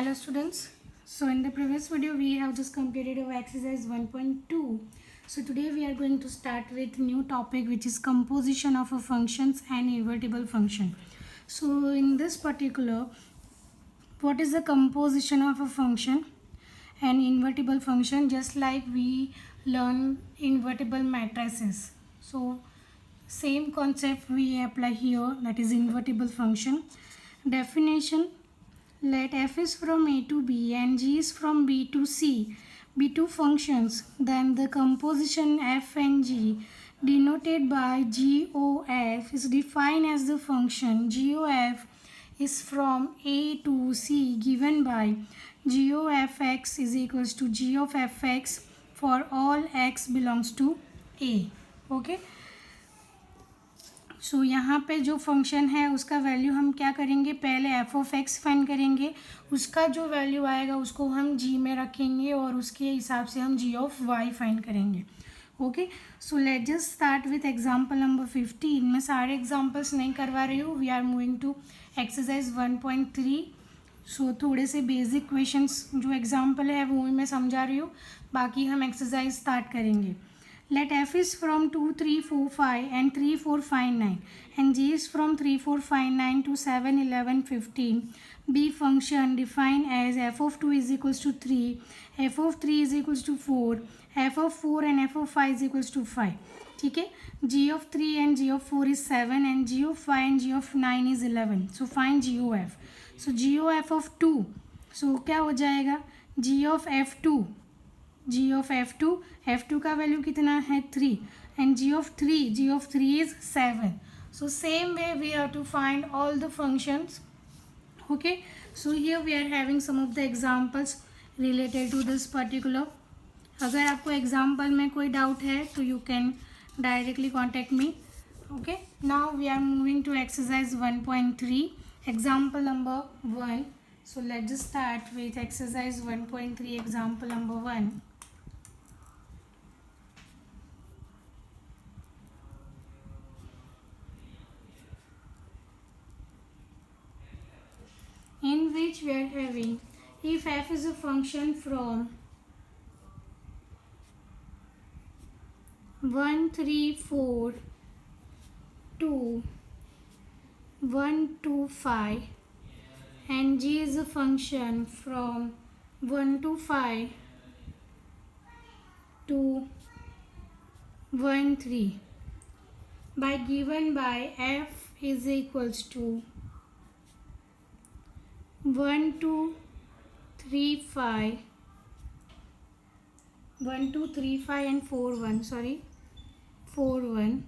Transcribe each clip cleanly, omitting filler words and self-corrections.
Hello students. So in the previous video we have just completed our exercise 1.2. So today we are going to start with new topic which is composition of a functions and invertible function. So in this particular, what is the composition of a function and invertible function? Just like we learn invertible matrices. So same concept we apply here, that is invertible function. Definition: let f is from a to b and g is from b to c be two functions, then the composition f and g denoted by GOF is defined as the function GOF is from a to c given by g of x is equals to g of fx for all x belongs to a. Okay so यहाँ पे जो function है उसका value हम क्या करेंगे, पहले F of x find करेंगे, उसका जो वैल्यू आएगा उसको हम जी में रखेंगे और उसके हिसाब से हम जी ऑफ वाई फाइंड करेंगे. Okay so let just start with example number 15. मैं सारे एग्जांपल्स नहीं करवा रही हूँ, we are moving to exercise 1.3. So थोड़े से बेसिक क्वेश्चंस जो एग्जांपल है वो मैं समझा रही हूँ, बाकी हम एक्सरसाइज स्टार्ट करेंगे. Let f is from 2, 3, 4, 5 and 3, 4, 5, 9 and g is from 3, 4, 5, 9 to 7, 11, 15 be function defined as f of 2 is equals to 3, f of 3 is equals to 4, f of 4 and f of 5 is equals to 5. ठीक है, g of 3 and g of 4 is 7 and g of 5 and g of 9 is 11. So find GOF. So GOF of 2, so क्या हो जाएगा, g of f2, g of f2 का value कितना है 3 and g of 3 is 7. So same way we have to find all the functions. Okay, so here we are having some of the examples related to this particular. अगर आपको example में कोई doubt है तो you can directly contact me. Okay, now we are moving to exercise 1.3, example number 1. So let's just start with exercise 1.3, example number 1. In which we are having, if f is a function from 1, 3, 4 to 1, 2, 5 and g is a function from 1 to 5 to 1, 3 by given by f is equals to 1, 2, 3, 5 and 4, 1, sorry, 4, 1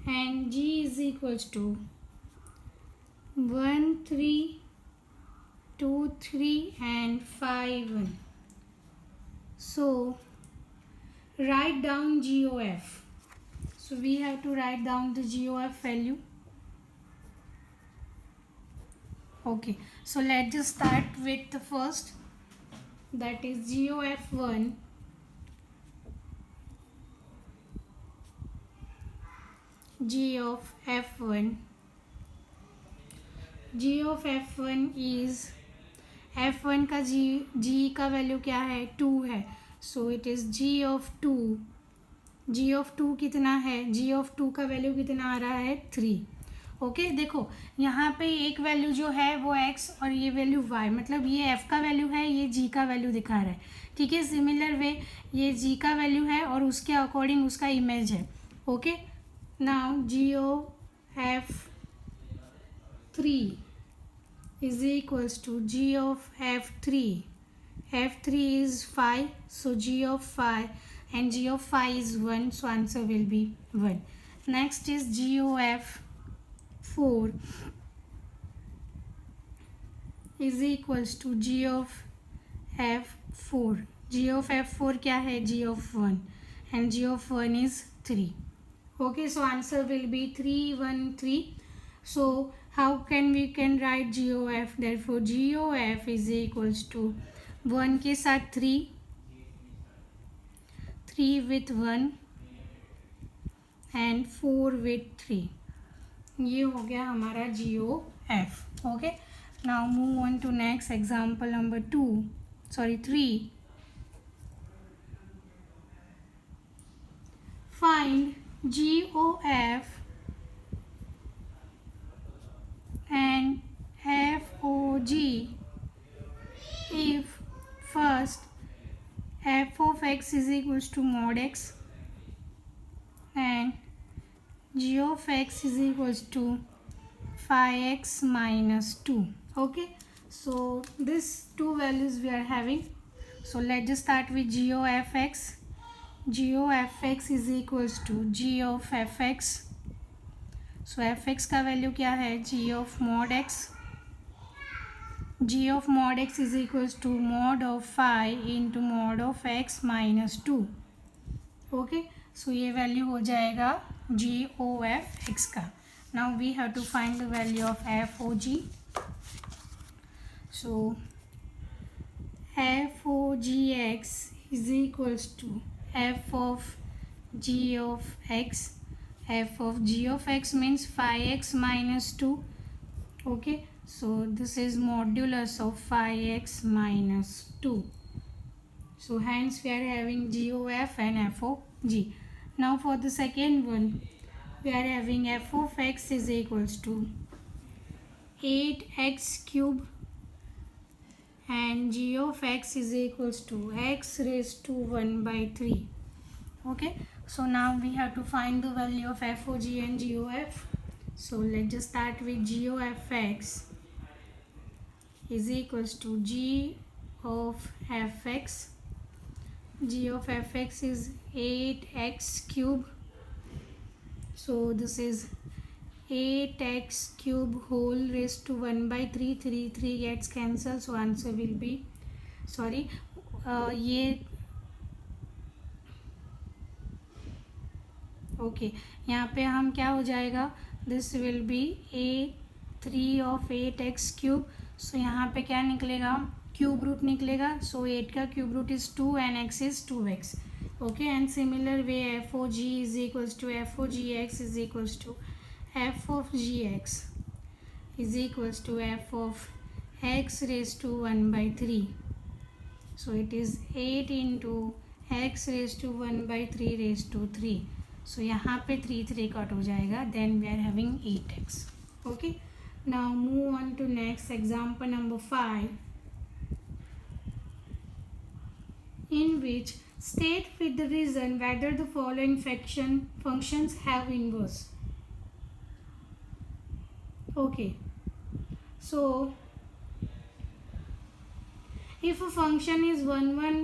and g is equals to 1, 3, 2, 3 and 5, 1. So write down GOF. So we have to write down the GOF value. Okay, so let's just start with the first, that is GOF1. G of F1. G of F1 is, F1 का G का value क्या है 2 है, सो it is G of 2. G of 2 कितना है, G of 2 का value कितना आ रहा है 3. ओके देखो यहाँ पे एक वैल्यू जो है वो x और ये वैल्यू y, मतलब ये f का वैल्यू है, ये g का वैल्यू दिखा रहा है. ठीक है, सिमिलर वे ये g का वैल्यू है और उसके अकॉर्डिंग उसका इमेज है. Okay now GOF3 is equals to G of F3. F3 is 5, so G of 5 and G of 5 is 1, so answer will be 1. Next is GOF4 is equals to G of F4. G of F4 क्या है, G of 1 and G of 1 is 3. Okay, so answer will be 3, 1, 3. So how can we write GOF? Therefore GOF is equals to 1 के साथ 3, 3 with 1 and 4 with 3. ये हो गया हमारा GOF. Okay Now move on to next example number 3. Find GOF and FOG if first f of x is equals to mod x and g of x is equals to phi x minus 2. Okay, so these two values we are having. So let's just start with g of fx. g of fx is equals to g of fx. So fx का value क्या है? g of mod x. g of mod x is equals to mod of phi into mod of x minus 2. Okay, so ये value हो जाएगा g o f x का. Now we have to find the value of f o g. So f o g x is equals to f of g of x. F of g of x means phi x minus 2. Okay, so this is modulus of phi x minus 2. So hence we are having GOF and FOG. Now for the second one, we are having f of x is equals to 8x cube and g of x is equals to x raised to 1 by 3. Okay, so now we have to find the value of FOG and GOF. So let's just start with GOFX is equals to g of fx. g of fx is 8x cube. So this is 8x cube whole raised to 1 by 3. 3 gets cancelled, so answer will be ये okay, यहाँ पे हम क्या हो जाएगा, this will be a 3 of 8x cube. So यहाँ पे क्या निकलेगा, क्यूब रूट निकलेगा. सो 8 का cube root is 2 and x is 2x. Okay, and similar way f o g is equals to f o g x is equals to f of g x is equals to f of x raise to 1 by 3. So it is 8 into x raise to 1 by 3 raise to 3. सो यहाँ पे 3 cut हो जाएगा. Then we are having 8x. Okay, now move on to next example number 5, in which state with the reason whether the following functions have inverse. Okay, so if a function is 1 1,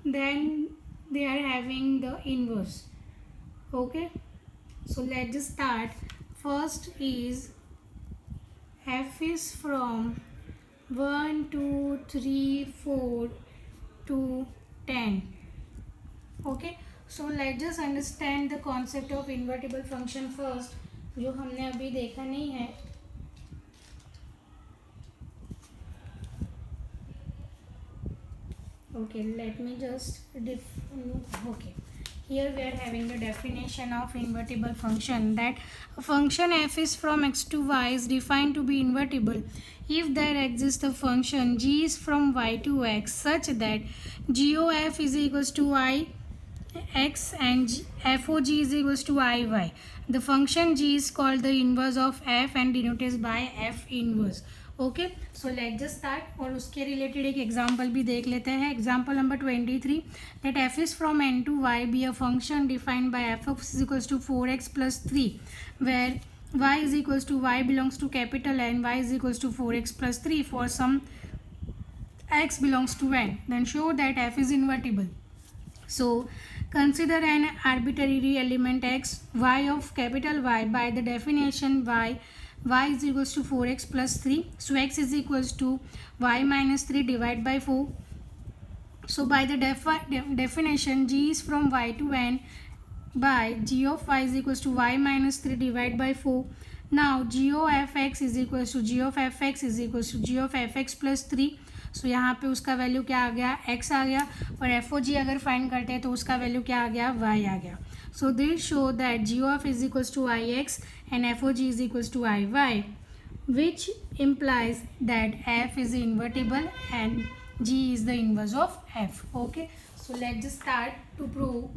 then they are having the inverse. Okay, so let's just start. First is f is from 1 2 3 4 to 10. Okay, so let's just understand the concept of invertible function first, जो हमने अभी देखा नहीं है. Okay, let me just okay, here we are having the definition of invertible function, that a function f is from x to y is defined to be invertible if there exists a function g is from y to x such that g of f is equals to y x and f of g is equals to I y. The function g is called the inverse of f and denoted by f inverse. Okay, so let's just start. और उसके related एक example भी देख लेते हैं. Example number 23, that f is from N to Y be a function defined by f of is equals to 4x + 3 where y is equals to y belongs to capital N, y is equals to 4x + 3 for some x belongs to n. Then show that f is invertible. So consider an arbitrary element x, y of capital Y. By the definition y is equals to 4x + 3. So x is equals to y minus 3 divided by 4. So by the definition g is from y to n by g of y is equals to y minus 3 divided by 4. Now g of fx is equals to g of fx is equals to g of fx + 3. सो यहाँ पे उसका value क्या आ गया, x आ गया. और F o जी अगर find करते हैं तो उसका वैल्यू क्या आ गया, y आ गया. So this show that g of is equals to I x and f o g is equals to I y. which implies that f is invertible and g is the inverse of f. Okay, so let's just start to prove.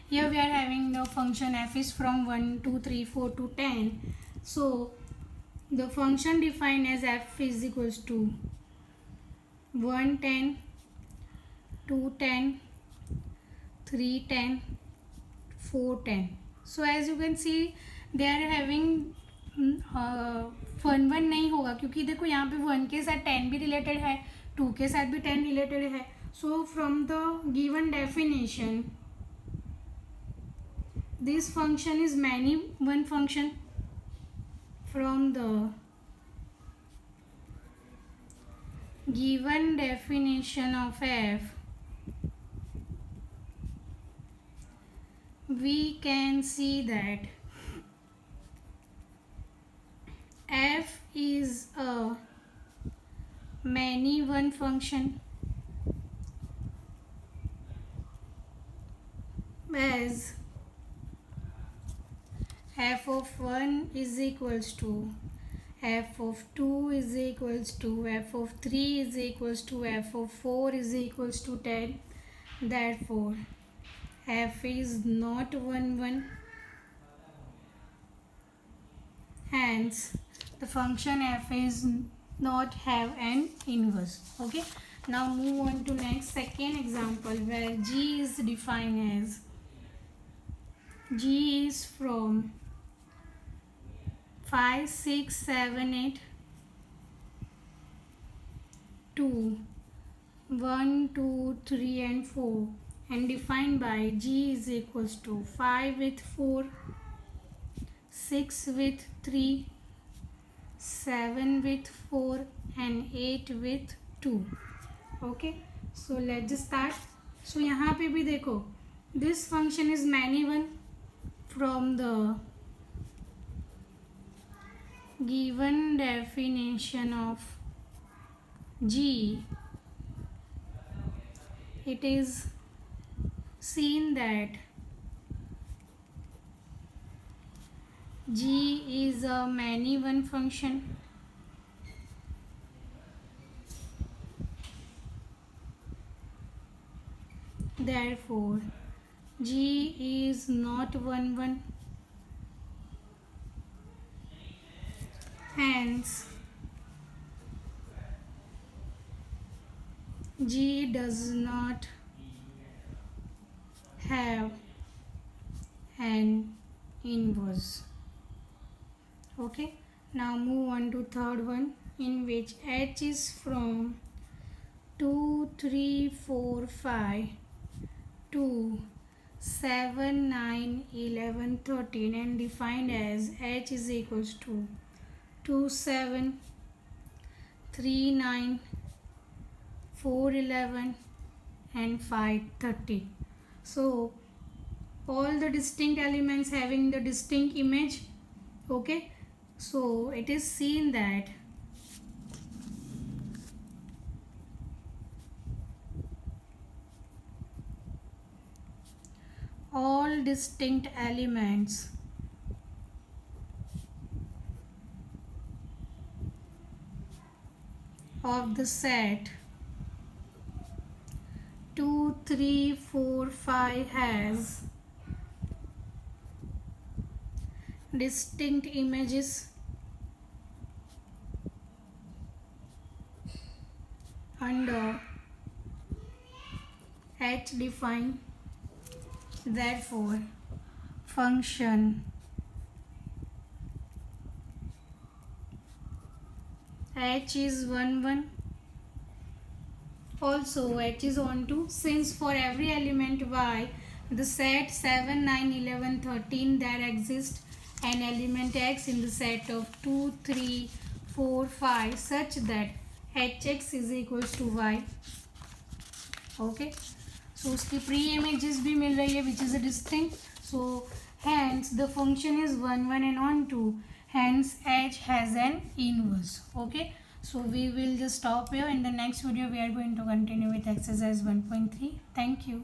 Here we are having the function f is from 1, 2, 3, 4 to 10. So the function defined as f is equals to 110, 210, 310, 410. So as you can see they are having one one नहीं होगा क्योंकि देखो यहाँ पे 1 के साथ 10 भी related है, 2 के साथ भी 10 रिलेटेड है. So from the given definition this function is many one function. From the given definition of f, we can see that f is a many one function as f of 1 is equals to f of 2 is equals to f of 3 is equals to f of 4 is equals to 10. Therefore f is not 1 hence the function f is not have an inverse. Okay, now move on to next second example where g is defined as g is from 5, 6, 7, 8 to 1, 2, 3 and 4 and defined by g is equals to 5 with 4, 6 with 3, 7 with 4 and 8 with 2. Okay, so let's just start. So यहाँ पे भी देखो this function is many one. From the given definition of g, it is seen that g is a many one function. Therefore g is not 1 hence g does not have an inverse. Okay, now move on to third one in which h is from 2, 3, 4, 5 to 7, 9, 11, 13 and defined as h is equals to 2, 7, 3, 9, 4, 11 and 5, 30. So all the distinct elements having the distinct image. Okay, so it is seen that all distinct elements of the set 2, 3, 4, 5 has distinct images under H defined. Therefore function H is 1 also H is onto since for every element y the set 7, 9, 11, 13 there exists an element x in the set of 2, 3, 4, 5 such that hx is equals to y. Okay, so उसकी pre images भी मिल रही है which is a distinct. So hence the function is 1 and onto, hence h has an inverse. Okay, so we will just stop here. In the next video we are going to continue with exercise 1.3. Thank you.